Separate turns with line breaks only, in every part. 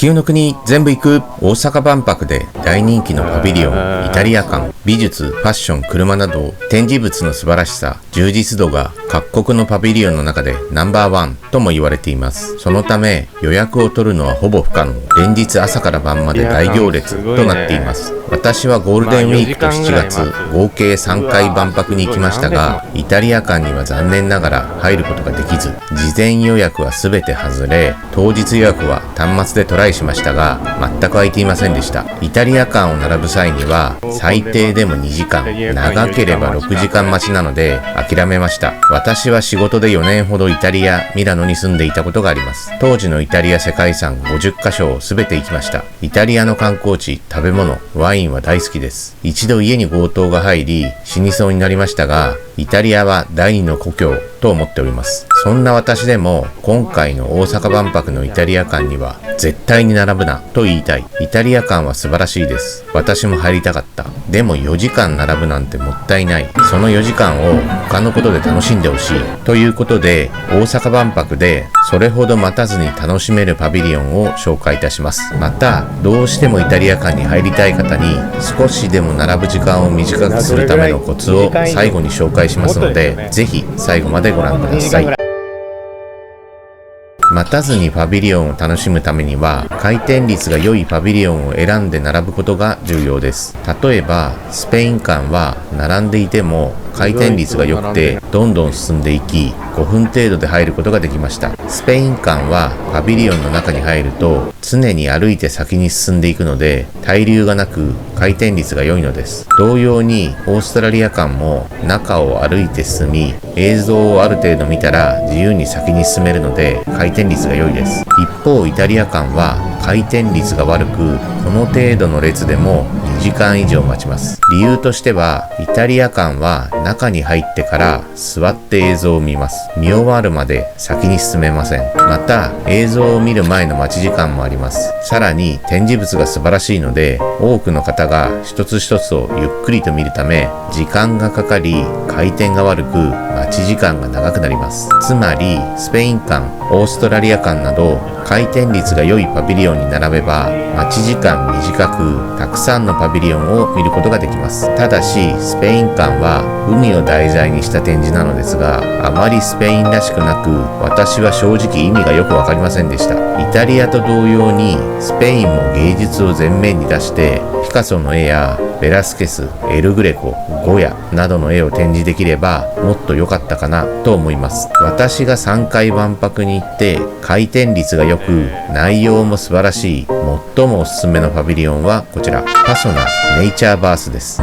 球の国全部行く。大阪万博で大人気のパビリオン、イタリア館、美術、ファッション、車など展示物の素晴らしさ、充実度が各国のパビリオンの中でナンバーワンとも言われています。そのため予約を取るのはほぼ不可能。連日朝から晩まで大行列となっています。私はゴールデンウィークと7月合計3回万博に行きましたが、イタリア館には残念ながら入ることができず、事前予約は全て外れ、当日予約は端末でトライしましたが全く空いていませんでした。イタリア館を並ぶ際には最低でも2時間、長ければ6時間待ちなので諦めました。私は仕事で4年ほどイタリア・ミラノに住んでいたことがあります。当時のイタリア世界遺産50カ所を全て行きました。イタリアの観光地、食べ物、ワインは大好きです。一度家に強盗が入り死にそうになりましたが、イタリアは第二の故郷と思っております。そんな私でも今回の大阪万博のイタリア館には絶対に並ぶなと言いたい。イタリア館は素晴らしいです。私も入りたかった。でも4時間並ぶなんてもったいない。その4時間を他のことで楽しんでほしいということで、大阪万博でそれほど待たずに楽しめるパビリオンを紹介いたします。またどうしてもイタリア館に入りたい方に少しでも並ぶ時間を短くするためのコツを最後に紹介しますので、ぜひ最後までご覧ください。待たずにパビリオンを楽しむためには回転率が良いパビリオンを選んで並ぶことが重要です。例えばスペイン館は並んでいても回転率が良くてどんどん進んでいき5分程度で入ることができました。スペイン館はパビリオンの中に入ると常に歩いて先に進んでいくので滞留がなく回転率が良いのです。同様にオーストラリア館も中を歩いて進み映像をある程度見たら自由に先に進めるので回転率が良いです。一方イタリア館は回転率が悪くこの程度の列でも2時間以上待ちます。理由としてはイタリア館は中に入ってから座って映像を見ます。見終わるまで先に進めません。また映像を見る前の待ち時間もあります。さらに展示物が素晴らしいので多くの方が一つ一つをゆっくりと見るため時間がかかり回転が悪く待ち時間が長くなります。つまりスペイン館、オーストラリア館など回転率が良いパビリオンに並べば待ち時間短くたくさんのパビリオンを見ることができます。ただしスペイン館は海を題材にした展示なのですがあまりスペインらしくなく私は正直意味がよくわかりませんでした。イタリアと同様にスペインも芸術を前面に出してピカソの絵やベラスケス、エルグレコ、ゴヤなどの絵を展示できればもっと良かったかなと思います。私が3回万博に行って回転率が良く内容も素晴らしい最もおすすめのパビリオンはこちら、パソナネイチャーバースです。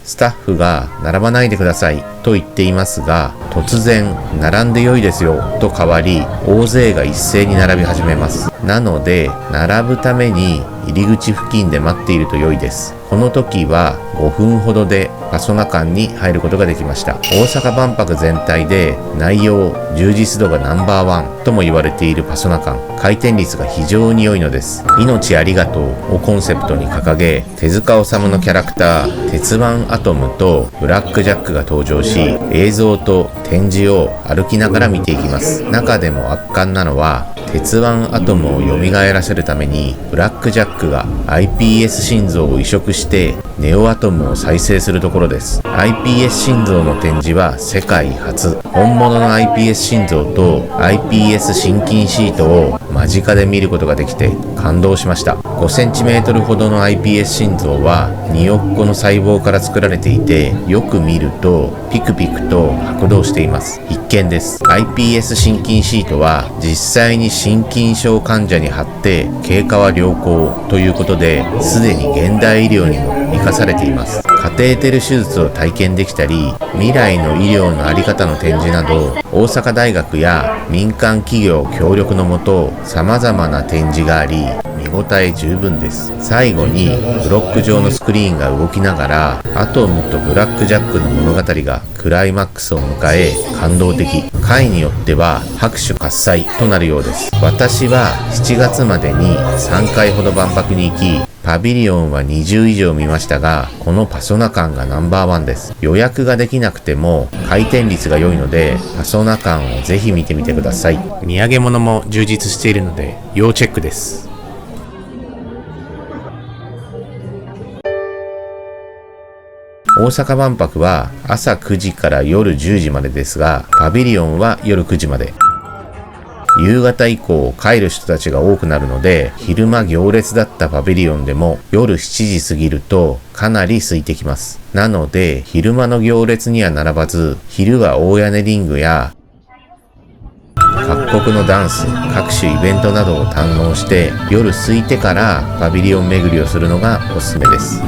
スタッフが並ばないでくださいと言っていますが突然並んで良いですよと変わり大勢が一斉に並び始めます。なので並ぶために入り口付近で待っていると良いです。この時は5分ほどでパソナ館に入ることができました。大阪万博全体で内容、充実度がナンバーワンとも言われているパソナ館、回転率が非常に良いのです。命ありがとうをコンセプトに掲げ手塚治虫のキャラクター鉄腕アトムとブラックジャックが登場し映像と展示を歩きながら見ていきます。中でも圧巻なのは鉄腕アトムを蘇らせるためにブラックジャックが iPS 心臓を移植してネオアトムを再生するところです。 iPS 心臓の展示は世界初。本物の iPS 心臓と iPS 心筋シートを間近で見ることができて感動しました。5cm ほどの iPS 心臓は2億個の細胞から作られていてよく見るとピクピクと拍動しています。必見です。 iPS 心筋シートは実際に心筋症患者に貼って経過は良好ということですでに現代医療にも生かされています。カテーテル手術を体験できたり未来の医療のあり方の展示など大阪大学や民間企業協力のもと様々な展示があり見応え十分です。最後にブロック状のスクリーンが動きながらアトムとブラックジャックの物語がクライマックスを迎え感動的。回によっては拍手喝采となるようです。私は7月までに3回ほど万博に行きパビリオンは20以上見ましたが、このパソナ館がナンバーワンです。予約ができなくても回転率が良いので、パソナ館をぜひ見てみてください。土産物も充実しているので要チェックです。大阪万博は朝9時から夜10時までですが、パビリオンは夜9時まで。夕方以降帰る人たちが多くなるので、昼間行列だったパビリオンでも夜7時過ぎるとかなり空いてきます。なので昼間の行列には並ばず、昼は大屋根リングや各国のダンス、各種イベントなどを堪能して、夜空いてからパビリオン巡りをするのがおすすめです。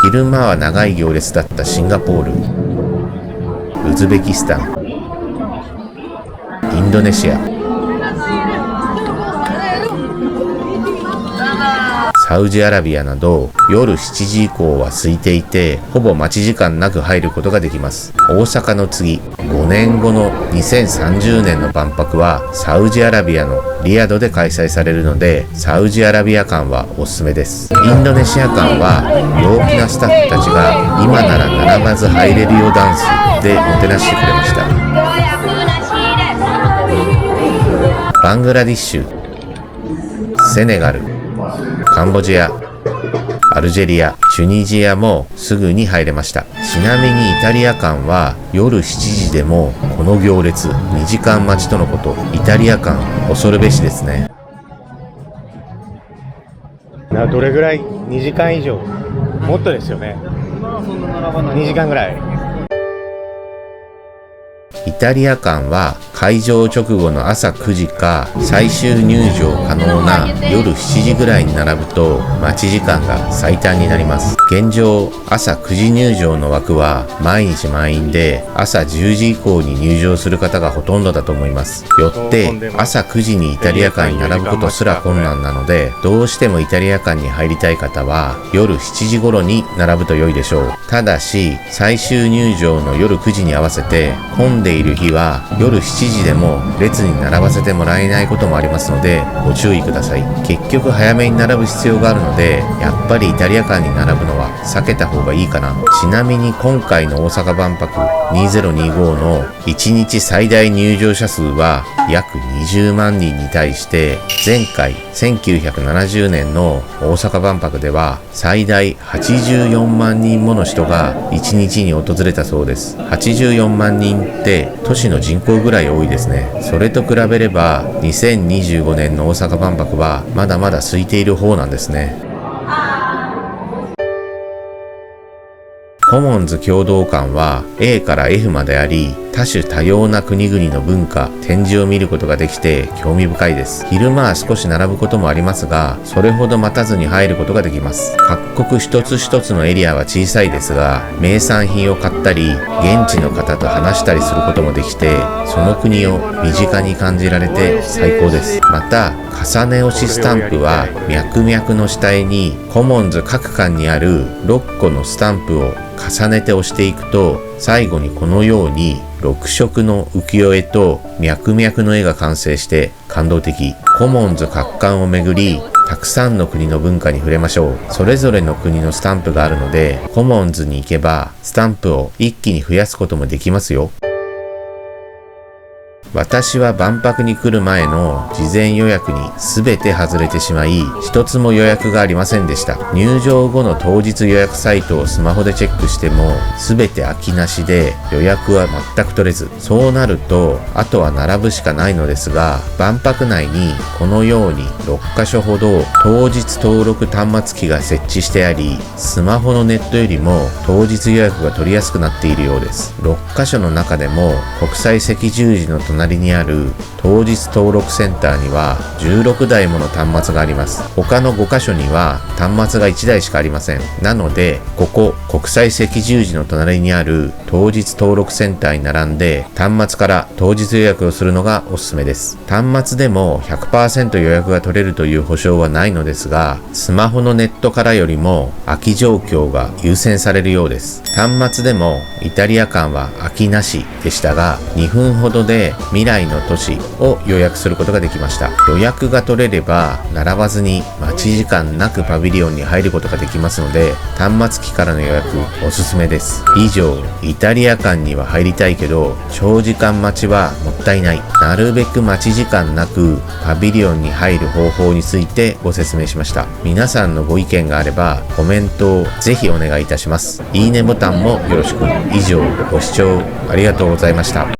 昼間は長い行列だったシンガポール、ウズベキスタン、インドネシア、サウジアラビアなど夜7時以降は空いていて、ほぼ待ち時間なく入ることができます。大阪の次、5年後の2030年の万博はサウジアラビアのリヤドで開催されるので、サウジアラビア館はおすすめです。インドネシア館は陽気なスタッフたちが今なら並ばず入れるよダンスでもてなしてくれました。バングラディッシュ、セネガル、カンボジア、アルジェリア、チュニジアもすぐに入れました。ちなみにイタリア館は夜7時でもこの行列2時間待ちとのこと。イタリア館恐るべしですね。
どれぐらい？2時間以上？もっとですよね。2時間ぐらい。
イタリア館は開場直後の朝9時か最終入場可能な夜7時ぐらいに並ぶと待ち時間が最短になります。現状朝9時入場の枠は毎日満員で、朝10時以降に入場する方がほとんどだと思います。よって朝9時にイタリア館に並ぶことすら困難なので、どうしてもイタリア館に入りたい方は夜7時頃に並ぶと良いでしょう。ただし最終入場の夜9時に合わせて混んでいる日は夜7時でも列に並ばせてもらえないこともありますのでご注意ください。結局早めに並ぶ必要があるので、やっぱりイタリア館に並ぶのは避けた方がいいかな。ちなみに今回の大阪万博2025の1日最大入場者数は約20万人に対して、前回1970年の大阪万博では最大84万人もの人が1日に訪れたそうです。84万人って都市の人口ぐらい多いですね。それと比べれば2025年の大阪万博はまだまだ空いている方なんですね。コモンズ共同館は A から F まであり、多種多様な国々の文化、展示を見ることができて興味深いです。昼間は少し並ぶこともありますが、それほど待たずに入ることができます。各国一つ一つのエリアは小さいですが、名産品を買ったり、現地の方と話したりすることもできて、その国を身近に感じられて最高です。また、重ね押しスタンプは脈々の下絵にコモンズ各館にある6個のスタンプを重ねて押していくと、最後にこのように6色の浮世絵と脈々の絵が完成して感動的。コモンズ各館を巡り、たくさんの国の文化に触れましょう。それぞれの国のスタンプがあるので、コモンズに行けばスタンプを一気に増やすこともできますよ。私は万博に来る前の事前予約に全て外れてしまい、一つも予約がありませんでした。入場後の当日予約サイトをスマホでチェックしても全て空きなしで予約は全く取れず、そうなるとあとは並ぶしかないのですが、万博内にこのように6カ所ほど当日登録端末機が設置してあり、スマホのネットよりも当日予約が取りやすくなっているようです。6カ所の中でも国際赤十字の隣隣にある当日登録センターには16台もの端末があります。他の5カ所には端末が1台しかありません。なので、ここ国際赤十字の隣にある当日登録センターに並んで端末から当日予約をするのがおすすめです。端末でも 100% 予約が取れるという保証はないのですが、スマホのネットからよりも空き状況が優先されるようです。端末でもイタリア間は空きなしでしたが、2分ほどで未来の都市を予約することができました。予約が取れれば並ばずに待ち時間なくパビリオンに入ることができますので、端末機からの予約おすすめです。以上、イタリア間には入りたいけど長時間待ちはもったいない、なるべく待ち時間なくパビリオンに入る方法についてご説明しました。皆さんのご意見があればコメントをぜひお願いいたします。いいねボタンもよろしく。以上、ご視聴ありがとうございました。